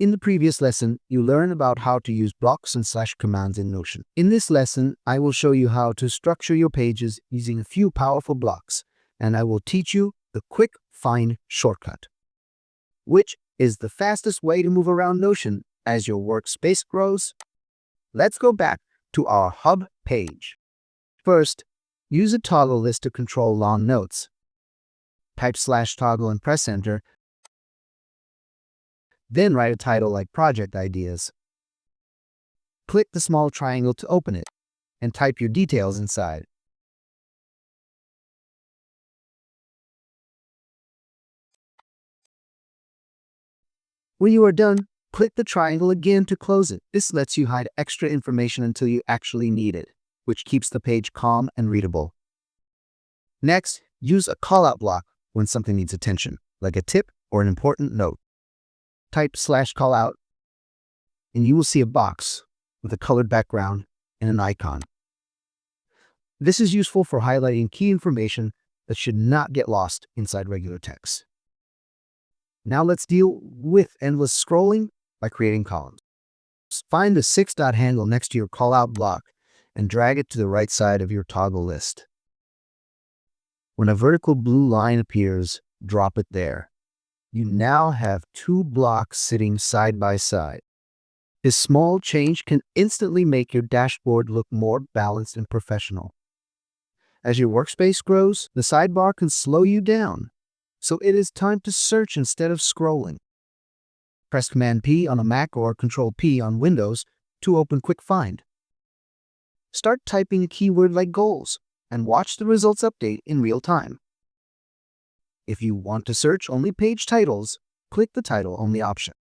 In the previous lesson, you learned about how to use blocks and slash commands in Notion. In this lesson, I will show you how to structure your pages using a few powerful blocks, and I will teach you the quick find shortcut, which is the fastest way to move around Notion as your workspace grows. Let's go back to our hub page. First, use a toggle list to control long notes. Type /toggle and press enter. Then write a title like Project Ideas. Click the small triangle to open it and type your details inside. When you are done, click the triangle again to close it. This lets you hide extra information until you actually need it, which keeps the page calm and readable. Next, use a callout block when something needs attention, like a tip or an important note. Type /callout, and you will see a box with a colored background and an icon. This is useful for highlighting key information that should not get lost inside regular text. Now let's deal with endless scrolling by creating columns. Find the 6-dot handle next to your callout block and drag it to the right side of your toggle list. When a vertical blue line appears, drop it there. You now have 2 blocks sitting side by side. This small change can instantly make your dashboard look more balanced and professional. As your workspace grows, the sidebar can slow you down, so it is time to search instead of scrolling. Press Command P on a Mac or Control P on Windows to open Quick Find. Start typing a keyword like goals and watch the results update in real time. If you want to search only page titles, click the title only option.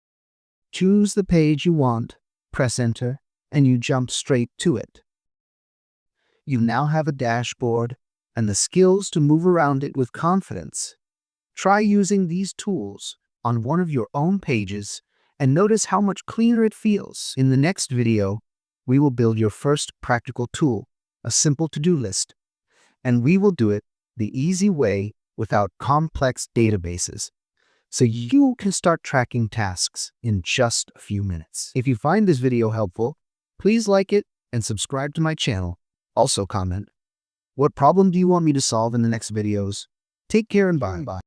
Choose the page you want, press enter, and you jump straight to it. You now have a dashboard and the skills to move around it with confidence. Try using these tools on one of your own pages and notice how much cleaner it feels. In the next video, we will build your first practical tool, a simple to-do list, and we will do it the easy way without complex databases, so you can start tracking tasks in just a few minutes. If you find this video helpful, please like it and subscribe to my channel. Also comment, what problem do you want me to solve in the next videos? Take care and bye.